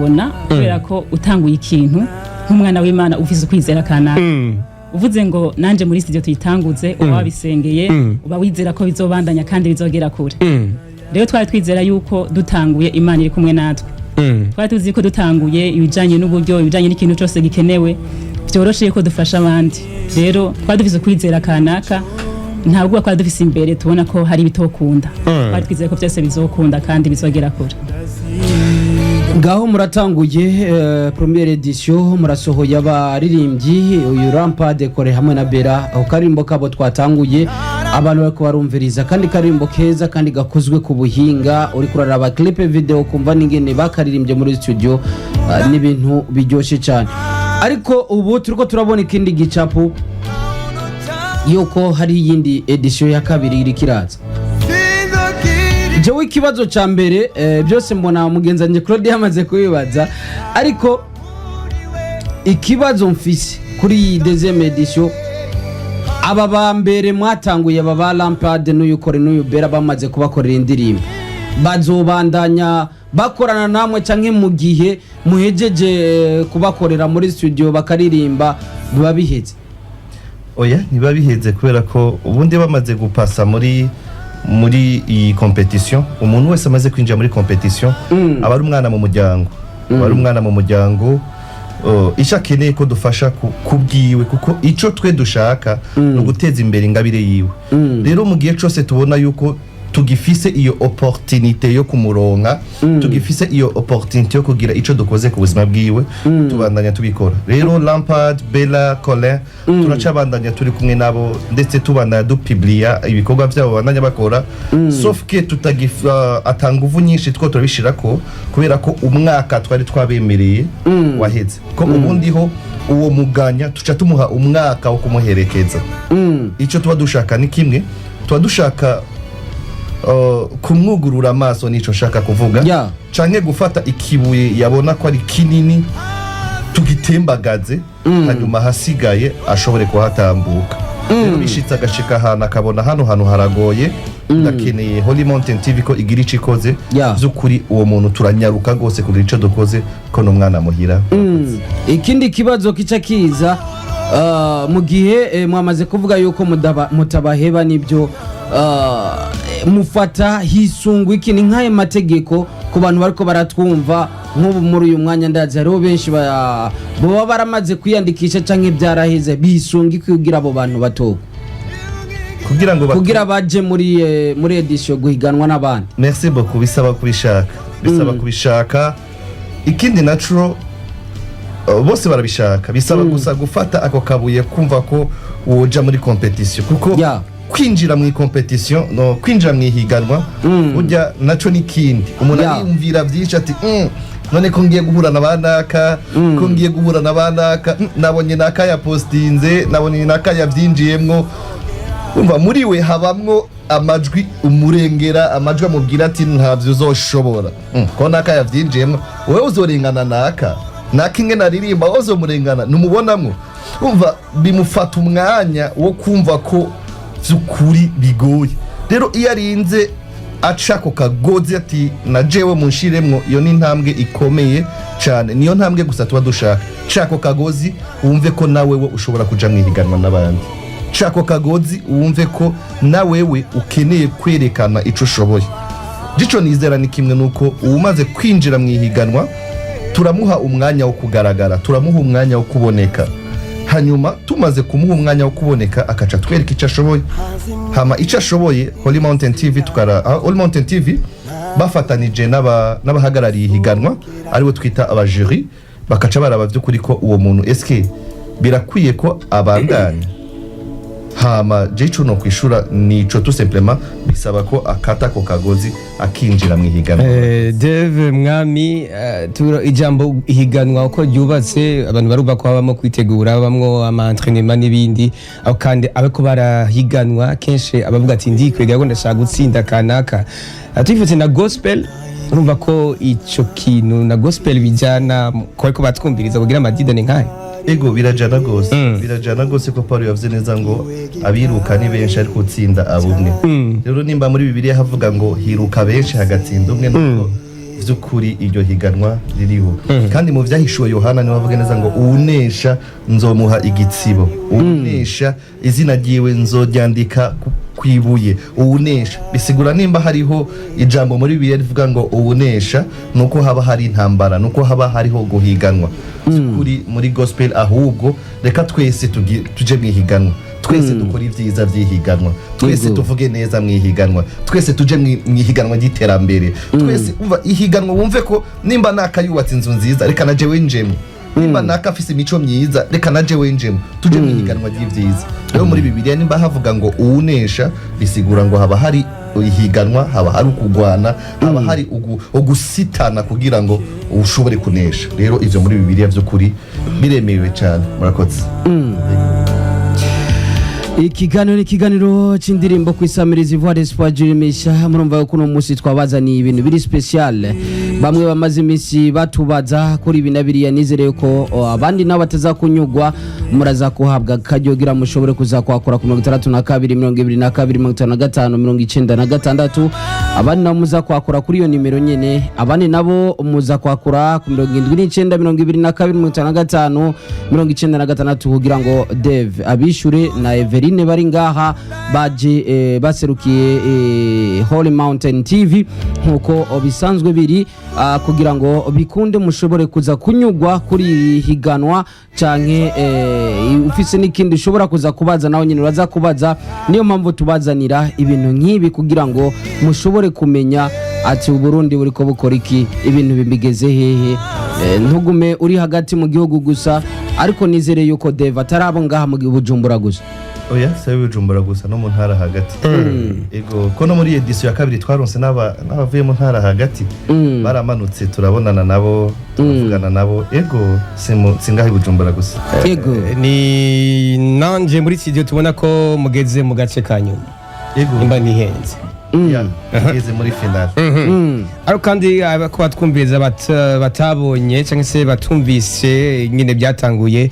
bona kubera ko utanguye ikintu nk'umwana w'Imana ufise ukwizera kanaka uvuze ngo nanje muri studio tuyitanguze uba wabisengeye uba wizera ko bizobandanya kandi bizogera kure rero twari twizera yuko dutanguye Imana iri kumwe natwe twari tuzi ko dutanguye ibijanye n'uburyo ibijanye n'ikintu cyose gikenewe byoroshe ko dufasha abandi rero twari dufise ukwizera kanaka ntabwo twari dufise imbere tubona ko hari bitokunda twari twizeye ko byose bizokunda kandi bizogera kure. Ngaho muratanguye première edition murasohoye abaririmbyi uyu Rampade kore hamwe na Bera aho karimbo kabo twatanguye abantu bariko barumviriza kandi karimbo keza kandi gakozwe ku buhinga uri kuraraba clip video kumva ningene bakaririmbye muri studio n'ibintu biryoshe cyane ariko ubu turiko turabona ikindi gicapo yuko hari yindi edition ya kabiri iri kiraza. Jewe ikibazo ca mbere byose mbona mugenzanye Claude yamaze kubibaza ariko ikibazo mfise kuri iyi deuxième edition aba ba mbere mwatanguye aba ba Lampade n'uyu kore n'uyu Bera bamaze kubakorera indirimbo bazobandanya bakorana namwe canke mu gihe muhejeje kubakorera muri studio bakaririmba biba biheze? Oya niba biheze kubera ko ubundi bamaze gupasa muri iyi competition umuntu wese amaze kwinjira muri competition aba ari umwana mu muryango aba ari umwana mu muryango ishakeneye ko dufasha kubwiwe kuko ico twe dushaka no guteza imbere ingabire yiwe rero mu gihe cyose tubona yuko tugifise iyo opportunité yo kumuronka tugifise iyo opportunité yo kugira ico dukoze ku buzima bwiwe tubandanya tubikora rero Lampade Bella Colin turacabandanya turi kumwe nabo ndetse tubandanya dupublia ibikorwa byabo bandanya bakora sauf que tutagifa atanguvu nyinshi two turabishirako kubera ko umwaka twari twabemereye waheze ko ubundi ho uwo muganya tuca tumuha umwaka wo kumuherekeza ico tuba dushaka ni kimwe tuba dushaka kumwugurura amaso nico shaka kuvuga canke gufata ikibuye yabona ko ari kinini tugitembagaze hanyuma hasigaye ashobore kuhatambuka rero bishitsa agashika hana akabona hano haragoye ndakeneye Holy Mountain TV ko igira ico ikoze z'ukuri uwo muntu turanyaruka gose kugira ico dukoze ko no mwana muhira. Ikindi kibazo kica kiza mu gihe mwamaze kuvuga yuko mutabaheba nibyo mufata hisungwa iki ni nkaye mategeko ku bantu bariko baratwumva nk'ubu muri uyu mwanya ndazi hariho benshi baba baramaze kwiyandikisha canke byaraheze bisunga kugira abo bantu batoka kugira baje muri edition guhiganwa n'abandi. Merci beaucoup bisaba kubishaka ikindi natural bose barabishaka bisaba gusa gufata ako kabuye kumva ko woja muri competition kuko kwinjira mu competition no kwinjira mu higanwa ujya naco nikindi umuntu yumvira byinshi ati none ko ngiye guhura nabanaka ko ngiye guhura nabanaka nabonye nakaya postinze nabonye nakaya byinjiyemwo umva muri we habamwo amajwi umurengera amajwi amubwira ati ntavyo uzoshobora ko nakaya byinjiyemwo wewe uzorengana naka inge naririmba uzomurengana numubonamwo umva bimufata umwanya wo kumva ko zukuri bigoye rero iyo arinze acako kagozi ati najewe munshiremwo iyo ni ntambwe ikomeye cyane niyo ntambwe gusa tuba dushaka cako kagozi wumve ko nawewe ushobora kuja mwihiganwa n'abandi cako kagozi wumve ko nawewe ukeneye kwerekana ico ushoboye gico nizera ni kimwe nuko umaze kwinjira mwihiganwa turamuha umwanya wo kugaragara turamuha umwanya wo kuboneka hanyuma tumaze kumuha umwanya wo kuboneka akaca twereka ico ashoboye hama ico ashoboye Holy Mountain TV bafatanije n'abahagarariye higanwa ariwe twita abajury bakaca baraba by'ukuri ko uwo muntu eske birakwiye ko abandanya hama jecho no kwishura nico tout simplement bisaba ko akata ko kagozi akinjira mwihiganwa. Dave mwami ijambo ihiganwa uko ryubatse abantu baruba ko babamo kwitegura bamwo ama entraînement nibindi aho kandi abako barahiganwa kenshi abavuga ati ndikwega ngo ndashaka gutsinda kanaka atufite na gospel urumva ko ico kintu na gospel bijana ko batwumviriza kugira amadidane nkaye ego birajana gose ko Paulo yavuze neza ngo abiruka ni benshi ariko utsinda abumwe rero nimba muri Bibiliya havuga ngo hiruka benshi hagatsinda umwe nuko vy'ukuri iryo higanwa ririho kandi mu vyahishuwe Yohana niwe avuga neza ngo uwunesha nzomuha igitsibo uwunesha izina ryiwe nzoryandika kwibuye uwunesha bisigura nimba hariho ijambo muri Bibiliya rivuga ngo uwunesha nuko haba hari intambara nuko haba hariho guhiganwa kuri muri gospel ahubwo reka twese tuje mwihiganwa twese dukora ivyiza vyihiganwa twese tuvuge neza mwihiganwa twese tuje mwihiganwa ry'iterambere twese umva ihiganwa wumve ko nimba nakayubatse inzu nziza reka naje wenjemo nimba nakafise imico myiza reka naje wenjemo tuje mwihiganwa ry'ivyiza rero muri Bibiliya nimba havuga ngo uwunesha bisigura ngo haba hari ihiganwa haba hari ukugwana haba hari ugusitana kugira ngo ushobore kunesha rero ivyo muri Bibiliya vy'ukuri biremewe cyane murakoze ikiganiro c'indirimbo kwisamiriza Voix d'Espoir Jirimisha murumva yuko uno munsi twabazaniye ibintu biri special bamwe bamaze iminsi batubaza kuri ibi nabiriya nizere ko abandi nabo batazakunyugwa muraza kuhabwa karyogira mushobore kuzakwakora ku 62 22 55 96 abandi nabo muza kwakora kuri iyo nimero nyene abandi nabo muza kwakora ku 79 22 55 96 kugira ngo Dave abishure na Everine bari ngaha baje baserukiye Holy Mountain TV nkuko bisanzwe biri kugira ngo bikunde mushobore kuza kunyugwa kuri higanwa canke ufise n'ikindi ushobora kuza kubaza naho nyine uraza kubaza niyo mpamvu tubazanira ibintu nk'ibi kugira ngo mushobore kumenya ati Burundi buriko bukora iki ibintu bimigeze hehe ntugume uri hagati mu gihugu gusa ariko nizere yuko Deva tarabo ngaha mu Bujumbura gusa oya sabe Bujumbura gusa no mu ntara hagati ego ko no muri edition ya kabiri twaronse n'abavuye mu ntara hagati baramanutse turabonana nabo tuvugana nabo ego singahe Bujumbura gusa ego ni nanje muri studio tubona ko mugeze mu gace kanyu ego imba nihenze igeze muri finale ariko kandi ko batwumviriza batabonye cyangwa se batumvise nyine byatanguye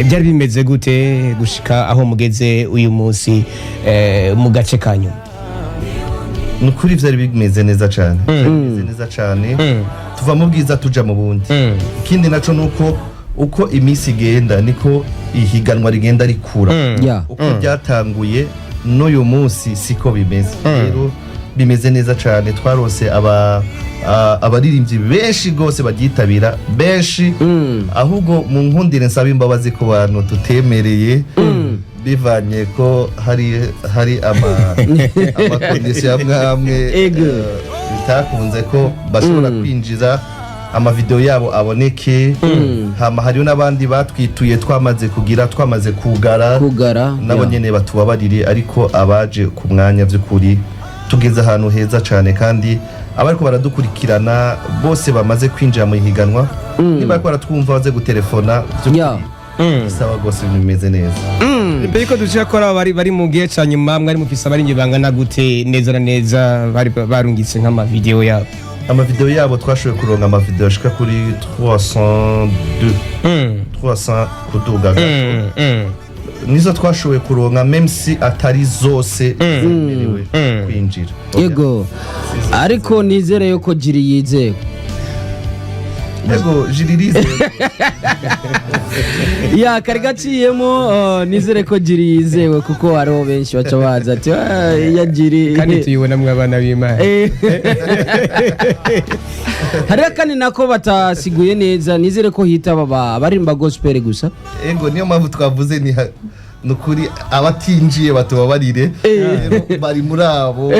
byari bimeze gute gushika aho mugeze uyu munsi mu gace kanyu nukuri vyari bimeze neza cyane bimeze neza cyane tuva mu bwiza tuja mu bundi ikindi naco nuko uko imisi igenda niko ihiganwa rigenda rikura uko byatanguye n'uyu munsi siko bimeze rero bimeze neza cyane twarose abaririmbyi benshi gose bagitabira benshi ahubwo mu nkundire nsaba imbabazi ku bantu tutemereye bivanye ko hari amakondisiyo amwe bitakunze ko bashobora kwinjiza amavideo yabo aboneke hama hariyo n'abandi batwituye twamaze kugara nabo nyene batubabarire ariko abaje ku mwanya by'ukuri tugeze ahantu heza cyane kandi abariko baradukurikirana bose bamaze kwinjira mu higanwa niba ko baratwumva baze gutelefona sawa gose bimeze neza Biko dushaka ko bari mu gihe cyanyuma mwari mufisa bari nge bangana gute neza na neza bari barungitse nk'ama video yabo amavideo yabo twashoboye kuronga amavideo ashika kuri 300 kuduha nizo twashoboye kuronga même si atari zose zemerewe kwinjira yego ariko nizere yuko jiri yizewe yego jiririze ya kari gaciyemo nizere ko jiri yizewe kuko hariho benshi baca baza ati ya jiri kandi tuyibona mwe abana b'Imana hariho kandi nako batasiguye neza nizere ko hitaba barimba gospel gusa yego niyo mpamvu twavuze ni nukuri abatinjiye batubabarire bari muri abo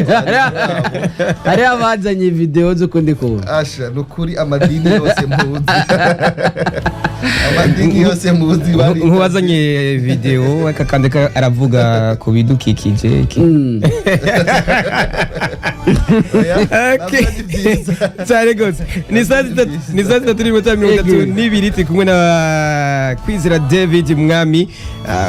hari abazanye video zo kundi kubona asha nukuri amadini yose muzi bari nkubazanye video akakandika aravuga ku bidukikije cyane gose ni saa 3:32 kumwe na Kwizera David Mwami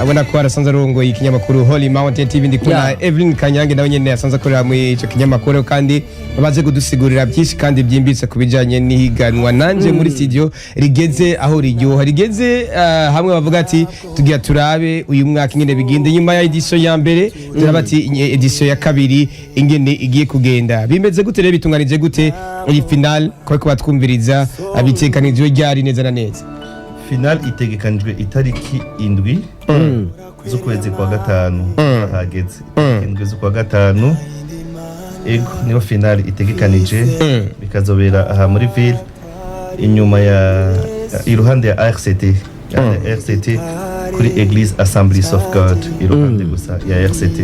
abona ko arasanze arongoye ikinyamakuru Holy Mountain TV ndi kuna Evelyn Kanyange nawe nyene yasanze akorera mu ico kinyamakuru kandi babaze kudusigurira byinshi kandi byimbitse kubijanye n'ihiganwa nanje muri studio rigeze aho iryoha rigeze hamwe bavuga ati tugira turabe uyu mwaka ingene bigenda nyuma ya edition ya mbere turaba ati edition ya kabiri ingene igiye kugenda bimeze gute rero bitunganije gute iyi final ko batwumviriza abitekanijwe ryari neza na neza final itegekanijwe itariki 7 z'ukwezi kwa gatanu hageze 7 z'ukwa gatanu ego niyo final itegekanije bikazobera aha muri ville inyuma ya iruhande ya RCT kuri Église Assemblies of God iruhande gusa ya RCT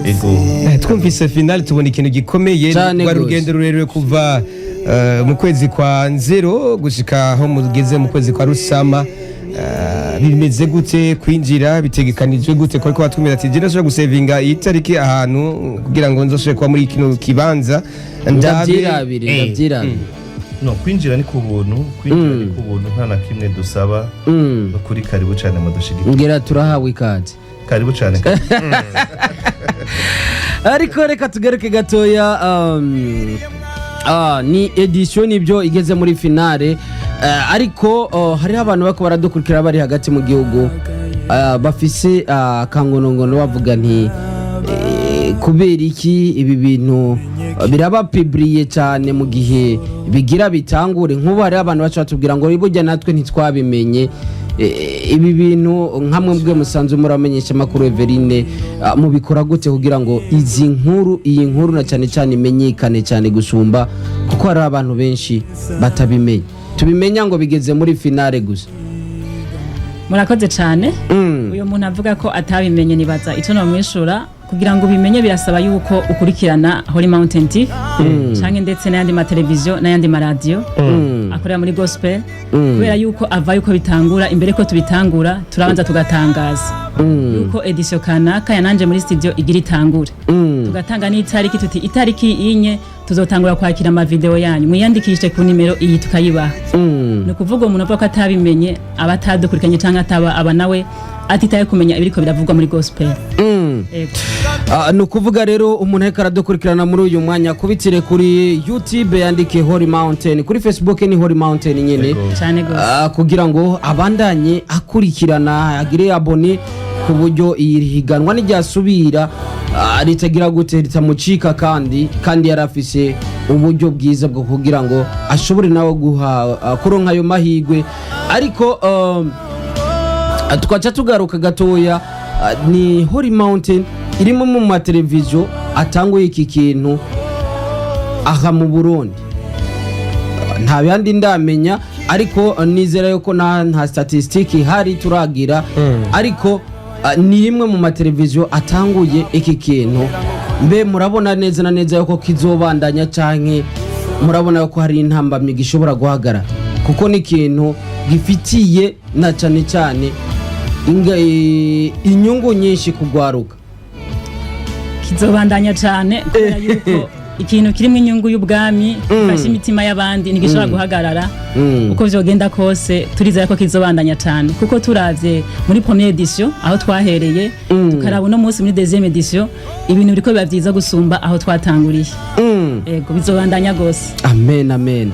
ego twumvise final tubona ikintu gikomeye rwa rugendo rurerure kuva mu kwezi kwa nzero gushika aho mugeze mu kwezi kwa rusama bimeze gute kwinjira bitegekanijwe gute ko batwumira ati jena shobora gusevinga itariki ahantu kugira ngo nzoshobore kuba muri kino kibanza ndabyirabire no kwinjira ni kubuntu nta na kimwe dusaba no kuri karibu cyane mudushigikira ngira turahawe ikaze karibu cyane ariko reka tugaruke gatoya ni edition nibyo igeze muri finale ariko hari abantu bako baradukurikira bari hagati mu gihugu bafise kangonongono bavuga nti kubera iki ibi bintu biraba publiye cyane mu gihe bigira bitangure nk'ubu hari abantu bacu batubwira ngo burya natwe ntitwabimenye ibi bintu nkamwe mbwe musanzwe muramenyesha makuru Everine mubikora gute kugira ngo iyi nkuru na cyane cyane imenyekane cyane gusumba kuko hari abantu benshi batabimenya tubimenya ngo bigeze muri finale gusa murakoze cyane uyu muntu avuga ko atabimenye nibaza icyo namwishura kugira ngo bimenye birasaba yuko ukurikirana Holy Mountain TV canke ndetse n'ayandi mateleviziyo n'ayandi maradiyo akorera muri gospel kubera yuko ava yuko bitangura imbere ko tubitangura turabanza tugatangaza yuko edition kanaka ya Nanje muri studio igira itangure tugatanga n'itariki tuti itariki inye tuzotangura kwakira ama video yanyu mwiyandikishe ku nimero iyi tukayibaha no kuvuga umuntu avuga ko atabimenye abatadukurikanye canke ataba aba nawe atitaye kumenya ibiriko biravugwa muri gospel no kuvuga rero umuntu ariko aradukurikirana muri uyu mwanya kubitire kuri YouTube yandike Holy Mountain kuri Facebook ni Holy Mountain nyene cyane gose kugira ngo abandanye akurikirana agire abone ku buryo irihiganwa n'iryasubira ritagira gute ritamucika kandi yarafise uburyo bwiza bwo kugira ngo ashobore nawe guha kuronka ayo mahigwe ariko twaca tugaruka gatoya ni Holy Mountain irimo mu mateleviziyo atanguye iki kintu aha mu Burundi nta bandi ndamenya ariko nizera yuko nta statistique ihari turagira ariko ni rimwe mu mateleviziyo atanguye iki kintu mbe murabona neza na neza yuko kizobandanya canke murabona yuko hari intambamye gishobora guhagarara kuko ni ikintu gifitiye na cyane cyane inyungu nyinshi kugwaruka kizobandanya cyane kubera yuko ikintu kirimo inyungu y'ubwami fasha imitima y'abandi nigishobora guhagarara uko vyogenda kose turizera ko kizobandanya cyane kuko turavye muri première edition aho twahereye tukaraba no munsi muri deuxième edition ibintu biriko biba vyiza gusumba aho twatanguriye ego bizobandanya gose amen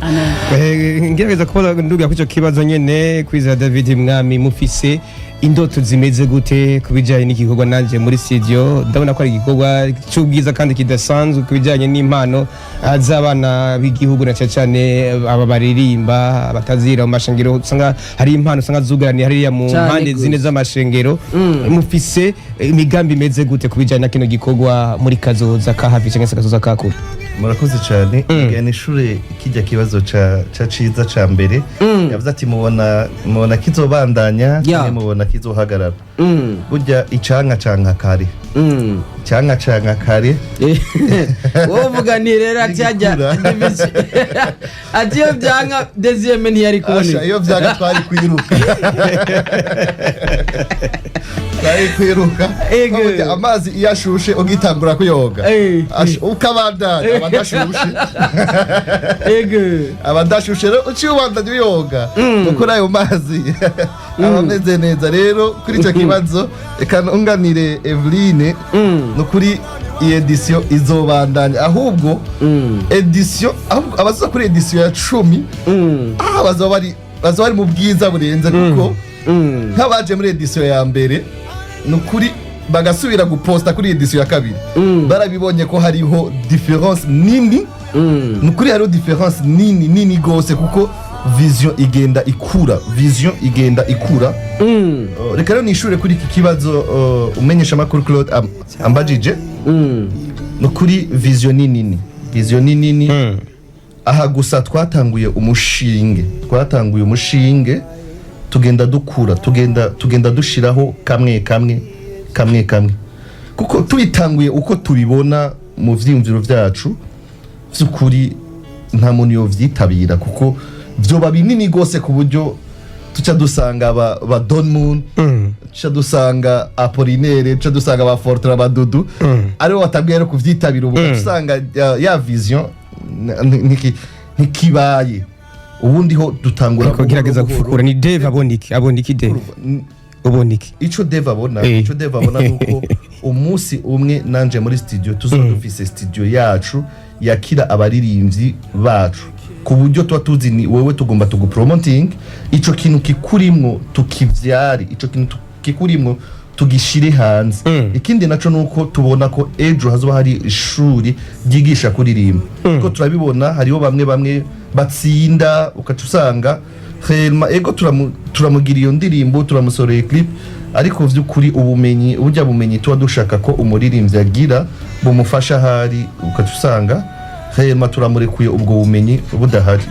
ngerageza kubona nduga kwico kibazo nyene kwiza David mwami mufise indoto zimeze gute kubijanye n'igikorwa Nanje muri studio ndabona ko ari igikorwa cy'ubwiza kandi kidasanzwe kubijanye n'impano azabana b'igihugu na cyane aba baririmba abatazira mu mashengero usanga hari impano usanga zugarani hariya mu mpande zine z'amashengero mufise imigambi imeze gute kubijanye na kino gikorwa muri kazoza kahafi cyangwa se kazoza kakura murakoze cyane igana ishure kijya kibazo ca ciza ca mbere yavuze ati mubona kizobandanya cyane mubona kizohagarara burya icanka kare canka kare wovuga ni rero atijya atiyo byanka deuxième ni yari kubona iyo byanka twari kwiruka amazi iyashushe ugitangura kuyoga ukabandanya abadashushe rero ucibandanya uyoga kuko ayo mazi abameze neza rero kuri icyo kibazo reka nunganire Everine no kuri iyi edition izobandanya ahubwo edition abaza kuri edition ya 10 bazoba bari bazo bari mu bwiza burenze kuko nk'abaje muri edition ya mbere nukuri bagasubira guposta kuri edition ya kabiri barabibonye ko hariho difference nini nukuri hariho difference nini gose kuko vision igenda ikura reka rero nishure kuri iki kibazo umenyesha makuru Claude ambajije nukuri vision nini aha gusa twatanguye umushinge tugenda dukura tugenda dushiraho kamwe kuko tuyitanguye uko tubibona mu vyiyumviro vyacu vy'ukuri nta muntu yovyitabira kuko vyoba binini gose ku buryo tuca dusanga ba Don Moon tuca dusanga Apollinaire tuca dusanga ba Fortran Badudu aribo batabwiye rero kuvyitabira ubu dusanga ya vision ntikibaye ubundi ho dutangura kugerageza gufukura ni Dave aboniki Dave uboniki ico Dave abona nuko umunsi umwe nanje muri studio tuzodufise studio yacu yakira abaririmbyi bacu ku buryo tuba tuzi ni wewe tugomba tugupromoting ico kintu kikurimwo tukivyari ico kintu kikurimwo tugishire hanze ikindi naco nuko tubona ko ejo hazoba hari ishuri ryigisha kuririmba ko turabibona hariho bamwe batsinda ukaca usanga ego turamugira iyo ndirimbo turamusoreye clip ariko vy'ukuri ubumenyi tuba dushaka ko umuririmbyi agira bumufasha hari ukaca usanga turamurekuye ubwo bumenyi budahari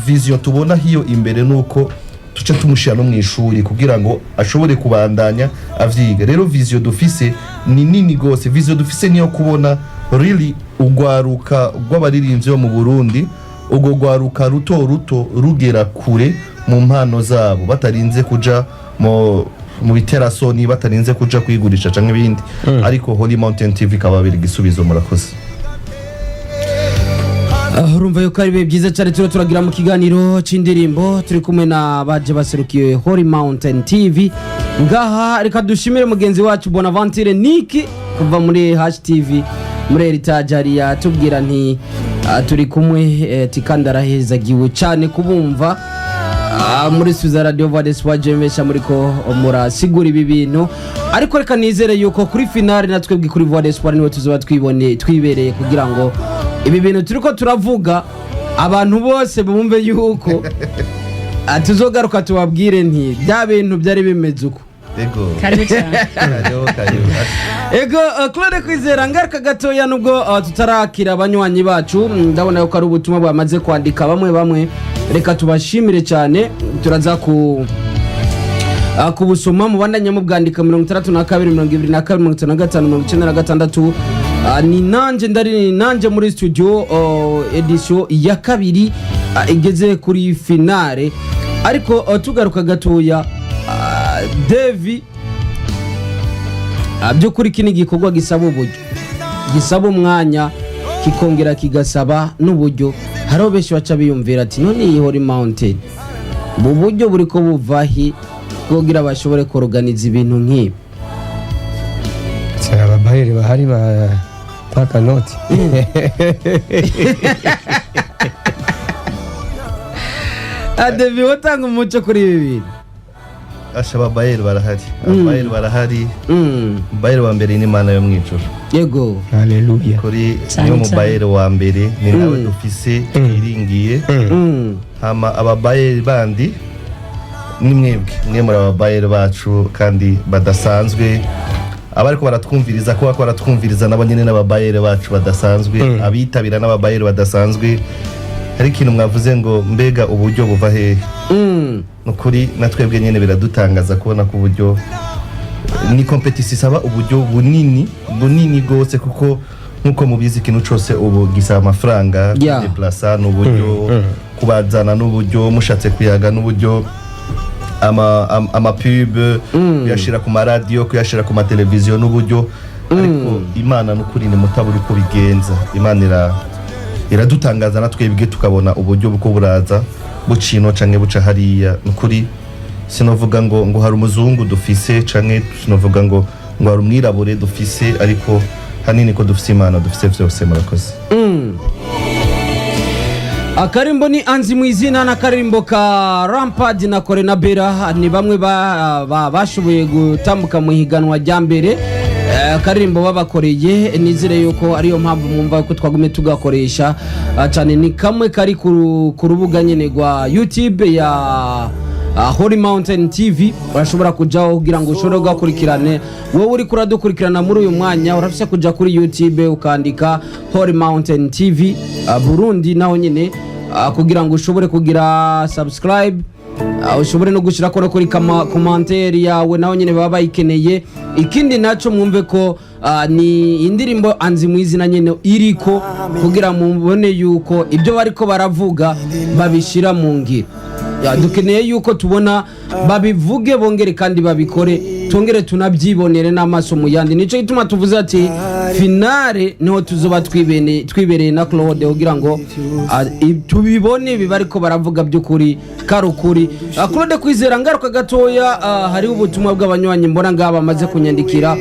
vision tubona hiyo imbere nuko tuca tumushira no mwishuri kugira ngo ashobore kubandanya avyiga rero vision dufise ni nini gose vision dufise niyo kubona really ugwaruka rw'abaririmbyi bo mu Burundi ubwo gwaruka ruto rugera kure mu mpano zabo batarinze kuja mu biterasoni batarinze kuja kwigurisha canke ibindi ariko Holy Mountain TV kababiri gisubizo murakoze urumva yuko ari byiza cyane turagira mu kiganiro c'indirimbo turi kumwe na baje baserukiye Holy Mountain TV ngaha reka dushimire mugenzi wacu Bonaventure Niki kuva muri HTV muri Heritage ariya tubwira nti turi kumwe tikandarahezagiwe cyane kubumva muri Suza Radio Vades wajemesha muri ko murasigura ibi bintu ariko reka nizere yuko kuri finale natwe kuri Vades niwe tuzoba twibereye kugira ngo ibi bintu turiko turavuga abantu bose bumve yuko tuzogaruka tubabwire nti bya bintu byari bimeze uko karibu cyane ego Claude Kwizera ngaruka gatoya nubwo tutarakira abanywanyi bacu ndabona yuko ari ubutumwa bwamaze kwandika bamwe reka tubashimire cyane turaza kubusoma mu bandanya mu bwandika 32 22 55 ni nanje muri studio edition ya kabiri igeze kuri finale ariko tugaruka gatoya Devi byo kuri kini gikorwa gisaba uburyo gisaba umwanya kikongera kigasaba n'uburyo haro benshi baca biyumvira ati none iyi Holy Mountain mu buryo buri ko buvahi kugira bashobore kuorganiza ibintu nk'ibi cyara babayire bahari ba paka noti Devi watanga umuco kuri ibi bintu ashaba bayeri barahari bayeri wa mbere ni Imana yo mwijuru yego haleluya kuri niyo mu bayeri wa mbere ni nawe dufise iringiye hama ababayeri bandi ni mwebwe muri ababayeri bacu kandi badasanzwe abariko baratwumviriza ko baratwumviriza nabo nyene n'ababayeri bacu badasanzwe abitabira n'ababayeri badasanzwe hari ikintu mwavuze ngo mbega uburyo buva hehe nukuri natwebwe nyene biradutangaza kubona ko uburyo ni competition isaba uburyo bunini gose kuko nkuko mubizi ikintu cyose ubu gisaba amafaranga deplacer n'uburyo kubazana n'uburyo mushatse kuyaga n'uburyo ama pub kuyashira ku radio kuyashira ku mateleviziyo n'uburyo ariko Imana nukuri ni mutaburi ko bigenza Imana iradutangaza natwebwe tukabona uburyo buko buraza bucino canke buca hariya nukuri sinovuga ngo hari umuzungu dufise canke sinovuga ngo hari umwirabure dufise ariko hanini ko dufise Imana dufise vyose murakoze akarimbo ni anzi mwizina na karimbo ka Rampad na Kore na Bera ni bamwe bashoboye gutambuka mu higanwa rya mbere. Karimbo babakoreye nizire yuko ariyo mpamvu mwumva ko twagume tugakoresha cyane. Ni kamwe kari ku rubuga nyene rwa YouTube ya Holy Mountain TV, urashobora kujaho kugira ngo ushobore gukurikirane. Wowe uri kuradukurikirana muri uyu mwanya urafise kuja kuri YouTube ukandika Holy Mountain TV Burundi naho nyene kugira ngo ushobore kugira subscribe, ushobore no gushira ko kuri commentaire yawe naho nyene baba bayikeneye. Ikindi naco mwumve ko ni indirimbo anzi mwizina nyene iriko kugira mubone yuko ibyo bariko baravuga babishira mu ngiro. Dukeneye yuko tubona babivuge bongere kandi babikore, tongere tunabyibonere n'amaso mu yandi. Nico gituma tuvuze ati finale niho tuzoba twibereye na Claude kugira ngo tubibone bibariko baravuga by'ukuri karukuri. Claude kwizera ngaruka gatoya, hari ubutumwa bw'abanywanyi mbona ngaba bamaze kunyandikira.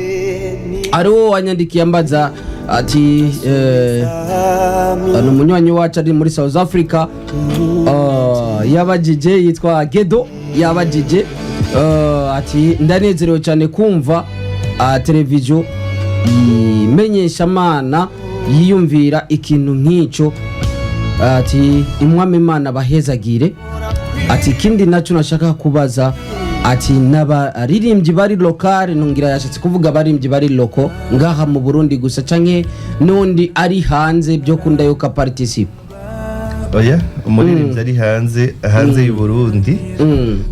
Ariwo wanyandikiye ambaza ati umunywanyi wacu ari muri South Africa, yabajije yitwa Gedo, yabajije ati ndanezerewe cyane kumva televiziyo imenyesha amana yiyumvira ikintu nk'icyo, ati imwami Imana bahezagire. Ati ikindi nacyo nashaka kubaza, ati n'abaririmbyi bari lokale, nungira yashatse kuvuga abaririmbyi bari loko ngaha mu Burundi gusa canke nundi ari hanze byo kunda yo ka participe. Oya, umuririmbyi ari hanze y'u Burundi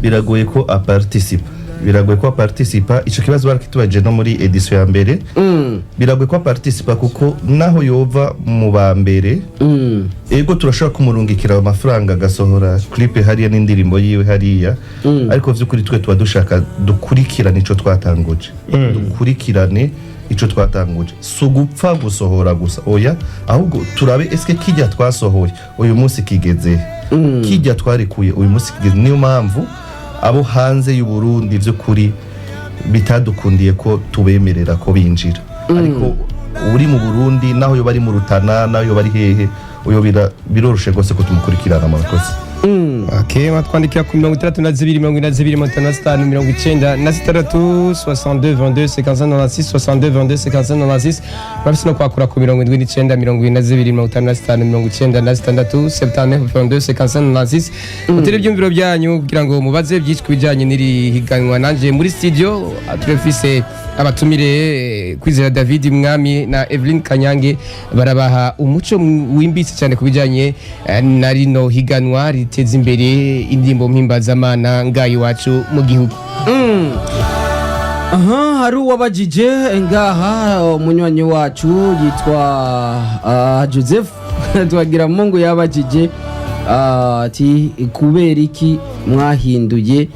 biragoye ko aparticipa. Ico kibazo barakitubaje no muri edition ya mbere. Biragoye ko aparticipa kuko naho yova mu ba mbere ego turashaka kumurungikira amafaranga gasohora clip hariya n'indirimbo yiwe hariya, ariko vy'ukuri twe tuba dushaka dukurikirana ico twatanguje, dukurikirane ico twatanguje, sugupfa gusohora gusa. Oya, ahubwo turabe eske kijya twasohoye uyu munsi kigeze, kijya twarikuye uyu munsi kigeze. Niyo mpamvu abo hanze y'u Burundi vy'ukuri bitadukundiye ko tubemerera ko binjira. Ariko uri mu Burundi naho yo bari mu Rutana naho yo bari hehe, uyo biroroshe gose ko tumukurikirana amakosa. Okay, matwandikira ku 32 babisino kwakura ku 79 utere ivyiyumviro byanyu kugira ngo mubaze byinshi kubijanye n'iri higanwa. Nanje muri studio turefise abatumire Kwizera David Mwami na Evelyn Kanyange, barabaha umuco wimbitse cyane kubijanye na rino higanwa riteza imbere indirimbo mpimbazamana ngaha iwacu mu gihugu. Hari uwabajije ngaha umunywanyi wacu yitwa Joseph twagira Mungu yabajije ati kubera iki mwahinduye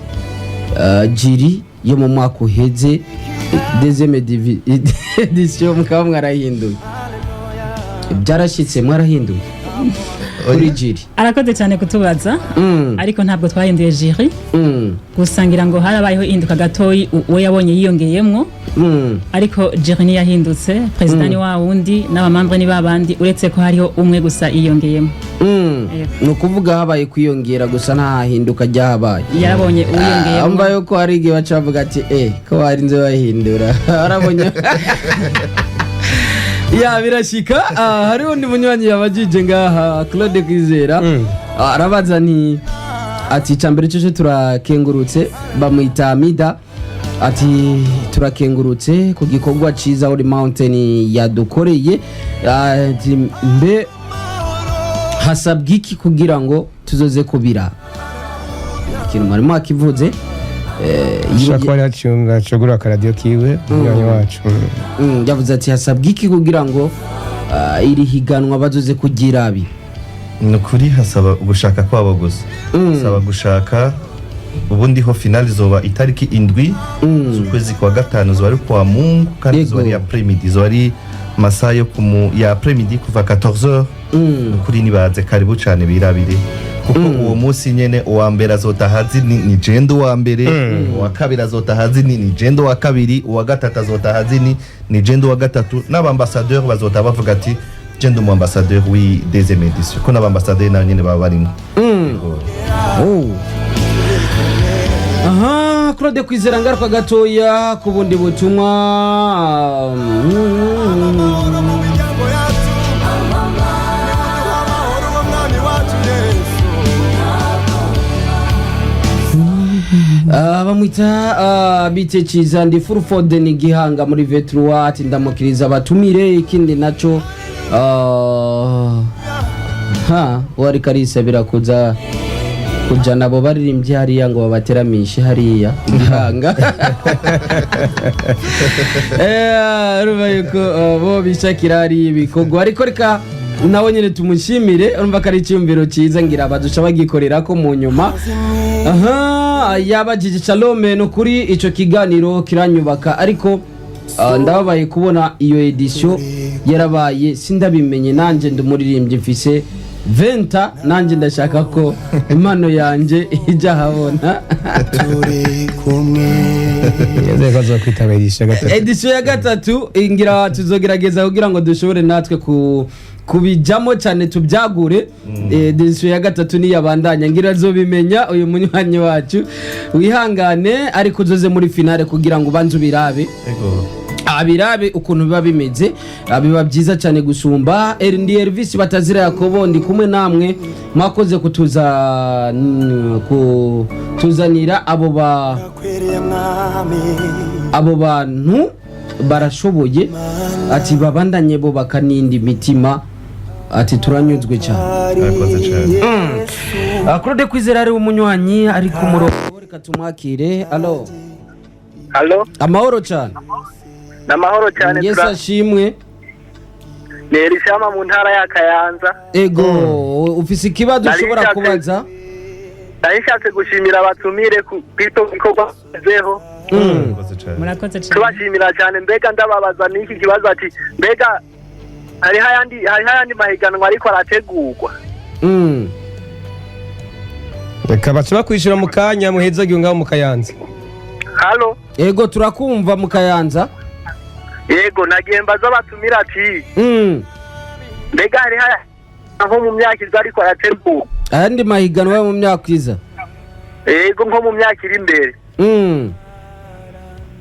jiri yo mu mwaka uheze deuxième edition mukaba mwarahinduye? Byarashitse mwarahinduye kuri jiri? Arakoze cyane kutubaza, ariko ntabwo twahinduye jiri. Gusangira ngo harabayeho induka gatoyi uwo yabonye yiyongeyemwo, ariko jiri ni yahindutse. President wa wundi n'abamambre ni babandi, uretse ko hariho umwe gusa yiyongeyemo. No kuvuga habaye kwiyongera gusa nta hinduka ryabaye. Yarabonye uyongeyemo. Amba yuko hari igihe bacavuga ati ko hari nze bahindura arabonye. Ya birashika. Hari undi munywanyi yabajije ngaha Claude Kwizera, arabaza ni ati cyambere cyo turakengurutse, bamwita Mida, ati turakengurutse ku gikorwa ciza Holy Mountain yadukoreye. Ati mbe hasabwa iki kugira ngo tuzoze kubira ikintu marimo akivuze. Shaka yacyumva cogura radio kiwe umwanya wacu. Yavuze ati hasabwa iki kugira ngo iri higanwa bazoze kugira abi? Nukuri hasaba gushaka kwabo gusa. Hasaba gushaka. Ubundi ho finale zoba itariki 7 z'ukwezi kwa gatanu, zo ari kwa Mungu kandi zo ari après-midi, zo ari masaha yo ya après-midi kuva 14h. Nukuri nibaze karibu cyane birabire kuko uwo munsi nyene uwa mbere azotahazi ni jendo wa mbere, uwa kabiri azotahazi ni jendo wa kabiri, uwa gatatu azotahazi ni jendo wa gatatu, n'abambassadeur bazota bavuga ati je ndi umu ambassadeur deuxième édition ko n'abambassadeur nabo nyene baba barimo. aha Claude Kwizera ngaruka gatoya ku bundi butumwa. bamwita bitekiza ndi Furford ni Gihanga muri Vetrua ati ndamukiriza batumire ikindi naco wari karisabira kuja nabo baririmbye hariya ngo babateramishe hariya Gihanga. Urumva yuko bo bishakira hari ibikorwa ariko reka nawe nyine tumushimire urumva ko ari icyumviro cyiza ngira badusha bagikorera ko mu nyuma. Yabajije Shalome no kuri ico kiganiro kiranyubaka ariko ndababaye kubona iyo edition yarabaye sindabimenye nanje ndumuririmbye mfise venta nanje ndashaka ko impano yanje ija habona. turi kumwe Yeze ko kwitabirisha gatatu. Edition ya gatatu ingira tuzogerageza kugira ngo dushobore natwe kubijamo cyane tubyagure. Edition ya gatatu ni yabandanya ngira zobimenya uyu munywanyi wacu wihangane ariko uzoze muri finale kugira ngo banze ubirabe. Abirabe ukuntu biba bimeze biba byiza cyane gusumba. Ndi Elvis Batazira Yakobo ndi kumwe namwe mwakoze kutuzanira abo bantu barashoboye ati babandanye bo bakanindi mitima ati turanyuzwe cyane. Claude Kwizera ari umunywanyi ari ku murongo reka tumwakire. Allo amahoro cyane. Namahoro cyane Yes ashimwe. Nerishama mu ntara ya Kayanza. Ego ufise ikibazo ushobora kubaza. Ndashatse gushimira abatumire ku bito bikorwa zeho. Murakoze cyane. Tubashimira cyane mbega ndababaza niki kibazo ati mbega hari hayandi mahiganwa ariko arategurwa. Reka bacuba kwishura mu kanya muheza ngaho mu Kayanza. Halo. Ego turakumva mu Kayanza. Yego nagiye mbaza batumira ati mbega hari nko mu myaka iza ariko arategurwa. Ayandi mahiganwa yo mu myaka iza. Yego nko mu myaka iri imbere.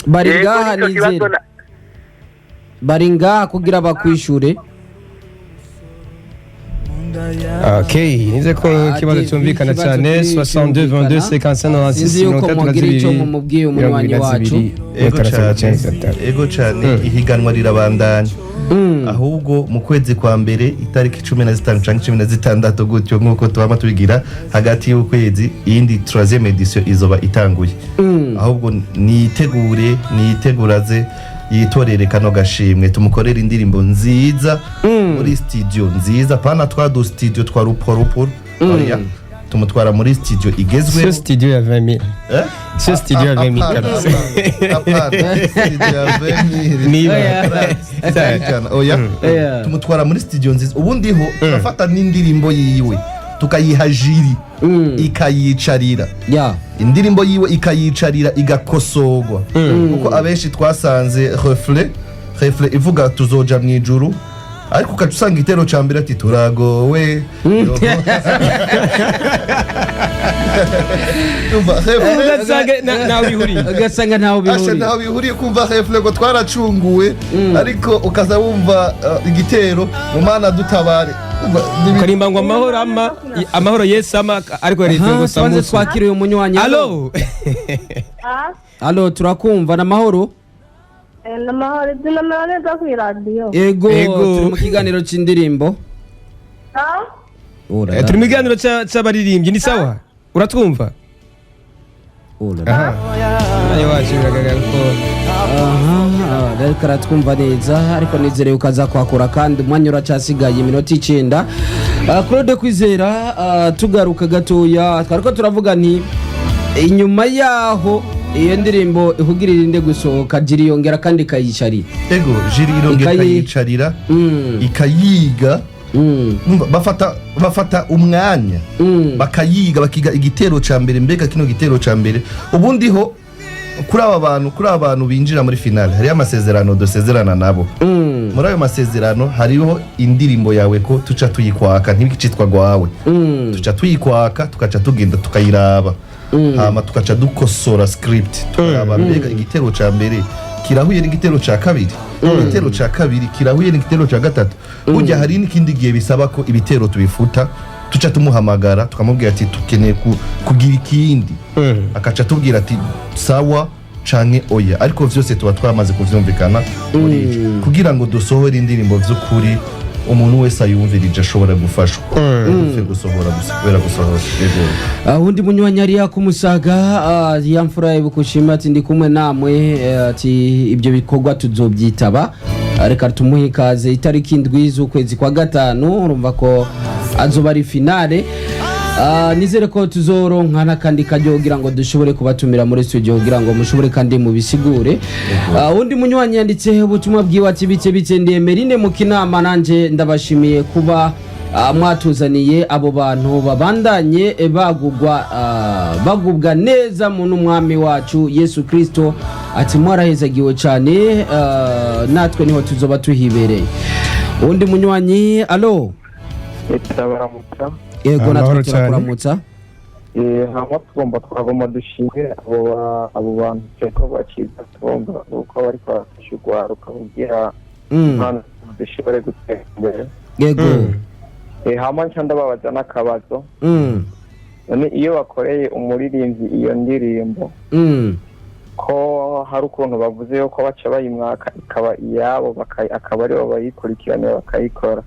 Bari ngaha nizere. Bari ngaha kugira bakwishure. Okay, nize ko kibazo cyumvikana cyane 62 22 55 96 umunywanyi wacu. Ego cyane ihiganwa rirabandanya. Ahubwo mu kwezi kwa mbere itariki 15 canke 16 gutyo nkuko twama tubigira hagati y'ukwezi iyindi 3e edition izoba itanguye. Ahubwo niteguraze yitorere kano gashimwe tumukorera indirimbo nziza muri studio nziza pana twadu studio twa ruporupo oya tumutwara muri studio igezwe. Ce studio ya 20000 ce studio ya 20000 kabisa studio ya 20000 niba oya tumutwara muri studio nziza ubundi ho turafata n'indirimbo yiwe tukayiha jiri ikayicarira indirimbo yiwe ikayicarira igakosogwa kuko abenshi twasanze reflet ivuga tuzoja mu ijuru ariko ukacusanga igitero ca mbere ati turagowe ugasanga ntaho bihuriye kumva reflet ngo twaracunguwe ariko ukaza wumva igitero mu mana dutabare karimba ngo amahoro Yesu ariko rifye ngo samuze twakiriye umunywanyi. Allo turakumva na mahoro. Namahoro neza ku radio. Ego turi mu kiganiro c'indirimbo. Turi mu kiganiro c'abaririmbyi ni sawa uratwumva. Ayo washiraga ko reka ratwumva neza ariko nizere ukaza kwakura kandi umwanya uracasigaye iminota 9. Claude Kwizera tugaruka gatoya twariko turavuga nti inyuma yaho iyo ndirimbo ihugirira inde gusohoka jiri yongera kandi kayicarira. Ego jiri irongera kayicarira ikayiga bafata umwanya bakayiga bakiga igitero ca mbere mbega kino gitero ca mbere ubundi ho kuri aba bantu binjira muri finale hari amasezerano dusezerana nabo muri ayo masezerano hariho indirimbo yawe ko tuca tuyikwaka ntibikicitwa gwawe tuca tuyikwaka tukaca tugenda tukayiraba hama tukaca dukosora script tukaraba mbega igitero ca mbere kirahuye n'igitero ca kabiri igitero ca kabiri kirahuye n'igitero ca gatatu burya hari n'ikindi gihe bisaba ko ibitero tubifuta tuca tumuhamagara tukamubwira ati tukeneye kugira ikindi akaca tubwira ati sawa canke oya ariko vyose tuba twamaze kuvyumvikana kugira ngo dusohore indirimbo vy'ukuri umuntu wese ayumvirije ashobora gufashwa gusohora kubera gusohora undi munywanyi yari kumusaga yamfura ibukushima ati ndi kumwe namwe ati ibyo bikorwa tuzobyitaba reka tumuhe ikaze itariki 7 z'ukwezi kwa gatanu urumva ko azoba ari finale nizere ko tuzoronka nakandi kajyo kugira ngo dushobore kubatumira muri studio kugira ngo mushobore kandi mu bisigure undi munywanyi yanditse ubutumwa bwiwe ati bice ndiye Merine mu kinama nanje ndabashimiye kuba mwatuzaniye abo bantu babandanye bagubwa neza mu n'umwami wacu Yesu Kristo ati mwarahezagiwe cyane natwe niho tuzoba tuhibereye undi munywanyi alo yego natwe turakuramutsa hama tugomba twagomba dushimire abo bantu cyeko bakiza tugomba uko bari kwafasha urwaruka kugira impano dushobore gutera imbere yego hama nshanda babaza n'akabazo none iyo bakoreye umuririmbyi iyo ndirimbo ko hari ukuntu bavuze yuko baca bayimwaka ikaba iyabo akaba aribo bayikurikirana bakayikora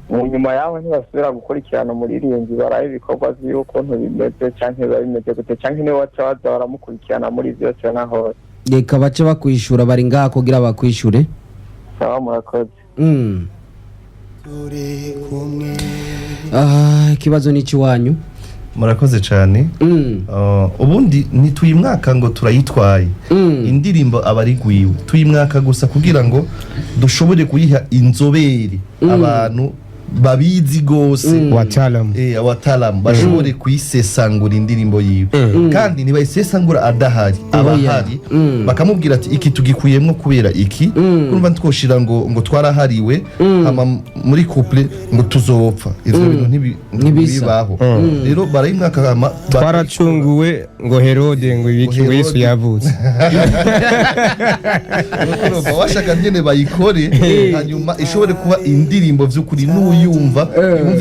mu nyuma yaho ntibasubira gukurikirana umuririmbyi baraye ibikorwa by'uko ntibimeze cyangwa biba bimeze gute cyangwa niba baca baza baramukurikirana muri byose naho reka bace bakwishura bari ngaha kugira bakwishure sawa murakoze ikibazo ni ikiwanyu murakoze cyane ubundi ntituyimwaka ngo turayitwaye indirimbo aba ari gwiwe tuyimwaka gusa kugira ngo dushobore kuyiha inzobere abantu babizi gose watalamu bashobore kuyisesangura indirimbo yiwe kandi nibayisesangura adahari abahari bakamubwira ati iki tugikuyemwo kubera iki kurumva twoshira ngo twarahariwe ama muri couple ngo tuzopfa ivyo bintu ntibibaho rero barayimwaka ama twaracunguwe ngo Herode ngo ibiki ngo Yesu yavutse bashaka nyene bayikore hanyuma ishobore kuba indirimbo vy'ukuri yumva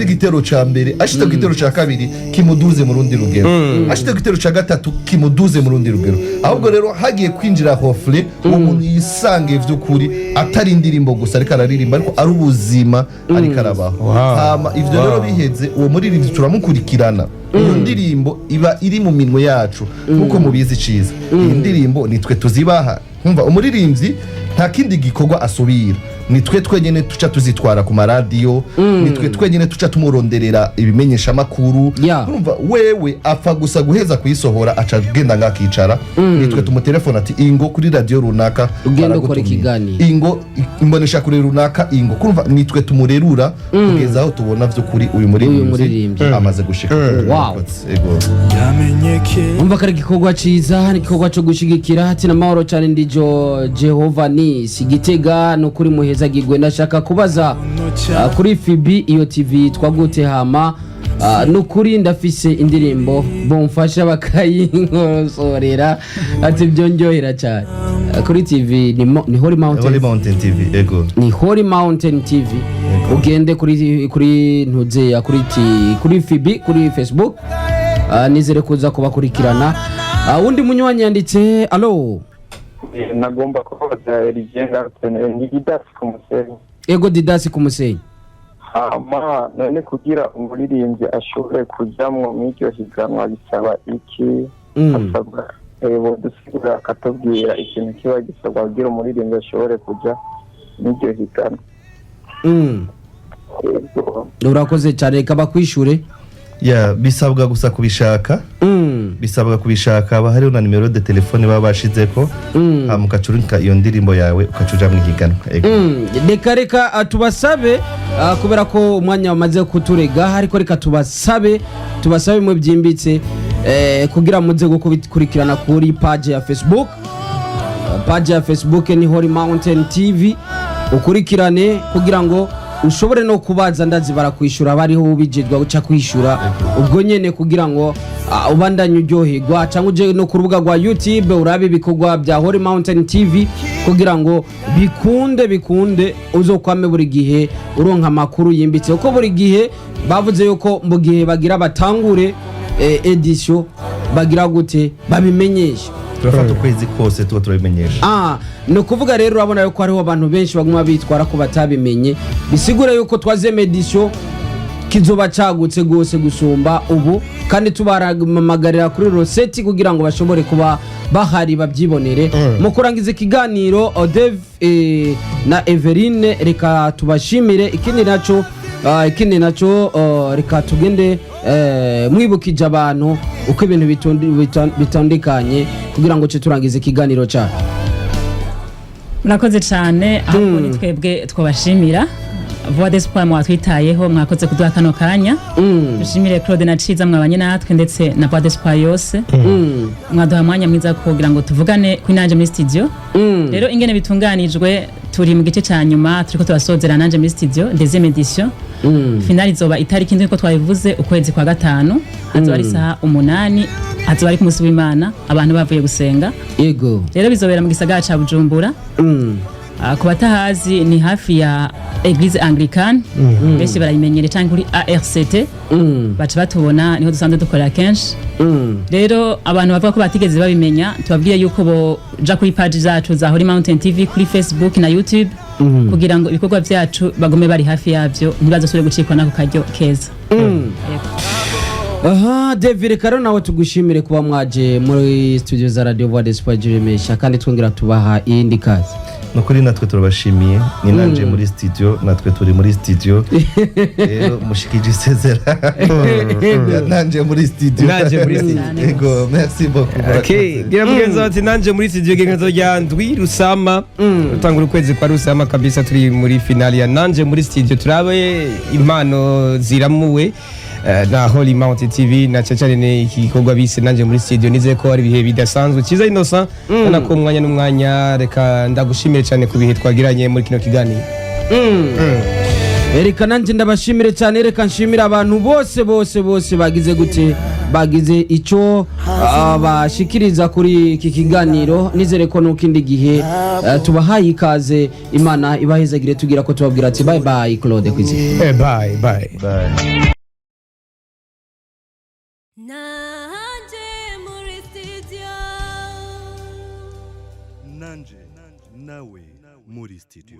igitero ca mbere ashita igitero ca kabiri kimuduze mu rundi rugero ashita igitero ca gatatu kimuduze mu rundi rugero ahubwo rero hagiye kwinjira hofle umuntu yisange vy'ukuri atari indirimbo gusa ariko araririmba ariko ari ubuzima ariko arabaho hama ivyo rero biheze uwo muririmbyi turamukurikirana iyo ndirimbo iba iri mu minwe yacu nkuko mubizi ciza iyi ndirimbo nitwe tuzibaha umva umuririmbyi nta kindi gikorwa asubira nitwe twenyene tuca tuzitwara ku maradiyo nitwe twenyene tuca tumuronderera ibimenyesha makuru urumva wewe apfa gusa guheza kuyisohora aca genda ngakicara nitwe tumutelefona ati ingo kuri radio runaka ugenda ukora ikiganiro ingo imbonesha kuri runaka ingo kurumva nitwe tumurerura kugeza aho tubona vy'ukuri uyu muririmbyi amaze gushika umva kare gikorwa ciza n'igikorwa cyo gushigikira ati na mahoro cyane ndijo Jehova ni sigitega no kuri muheza gigwe ndashaka kubaza kuri FB iyo TV twagute hama nukuri ndafise indirimbo bomfasha bakayinkosorera ati byonjohera cyane kuri TV ni Holy Mountain TV ego ni Holy Mountain TV ugende kuri ntuze kuri FB kuri Facebook nizere kuza kubakurikirana undi munywanyi yanditse allo nagomba kubaza rigenda ni Didasi ku Musenyi ego Didasi ku Musenyi hama none kugira umuririmbyi ashobore kujamwo mw'iryo higanwa bisaba iki asabwa dusigura akatubwira ikintu kiba gisabwa kugira umuririmbyi ashobore kuja mw'iryo higanwa urakoze cyane reka bakwishure bisabwa gusa kubishaka bisabwa kubishaka aba hariho na nimero de telefone baba bashizeko mukacurika iyo ndirimbo yawe ukacuja mu higanwa reka tubasabe kubera ko umwanya wamaze kuturega ariko reka tubasabe mu byimbitse kugira muze gukurikirana kuri page ya Facebook. Page ya Facebook ni Holy Mountain TV, ukurikirane kugira ngo ushobore no kubaza ndazi barakwishura bariho ubijejwe guca kwishura ubwo nyene kugira ngo ubandanye uryoherwa cyangwa uje no ku rubuga rwa YouTube urabe ibikorwa bya Holy Mountain TV kugira ngo bikunde uzokwame buri gihe uronka makuru yimbitse uko buri gihe bavuze yuko mu gihe bagira batangure edition bagira gute babimenyesha turafata ukwezi kose tuba turabimenyesha. No kuvuga rero urabona yuko hariho abantu benshi baguma bitwara ko batabimenye bisigura yuko twazeme edition kizoba cagutse gose gusumba ubu kandi tubaramagarira kuri Rosette kugira ngo bashobore kuba bahari babyibonere mu kurangiza ikiganiro Odev na Everine reka tubashimire ikindi naco reka tugende mwibukije abantu uko ibintu bitondekanye kugira ngo turangize ikiganiro cyacu. Murakoze cyane ahubwo ni twebwe twabashimira Voix d'Espoir mwatwitayeho mwakoze kuduha kano kanya. Dushimire Claude na Ciza mwabanye natwe ndetse na Voix d'Espoir yose. Mwaduha mwanya mwiza kugira ngo tuvugane ku Nanje muri studio. Rero ingene bitunganijwe turi mu gice ca nyuma turiko turasozera Nanje muri studio deuxième édition. Finali zoba itariki ndiko twabivuze ukwezi kwa gatanu azoba ari saha 8 azoba ari ku munsi w'Imana abantu bavuye gusenga. Yego. Rero bizobera mu gisagara ca Bujumbura. Ku batahazi ni hafi ya Eglise Anglicane benshi barayimenyere cyangwa kuri ARCT baca batubona niho dusanzwe dukorera kenshi. Rero abantu bavuga ko batigeze babimenya tubabwiye yuko bo ja kuri page zacu za Holy Mountain TV kuri Facebook na YouTube kugira ngo ibikorwa byacu bagume bari hafi yabyo ntibazosubire gucikwa nako karyo keza. David Karo nawe tugushimire kuba mwaje muri studio za Radio Voix d'Espoir Jiremesha kandi twongera tubaha iyindi kazi. Nukuri natwe turabashimiye ni Nanje muri studio natwe turi muri studio rero mushikije isezera Nanje muri studio yego merci beaucoup. Okay gira mugenza ati Nanje muri studio gengezo rya ndwi rusama utangura ukwezi kwa rusama kabisa turi muri finali ya Nanje muri studio turabe impano ziramuwe na Holy Mountain TV na cyane igikorwa bise Nanje muri studio nize ko ari bihe bidasanzwe Ciza Innocent nako umwanya n'umwanya reka ndagushimire cyane ku bihe twagiranye muri kino kiganiro. Erika nanje ndabashimire cyane reka nshimira abantu bose bagize gute bagize ico bashikiriza kuri iki kiganiro nizere ko n'ukindi gihe tubahaye ikaze Imana ibahezagire tugira ko tubabwira ati bye bye Claude kwizi. Bye. Nanje nawe muri studio.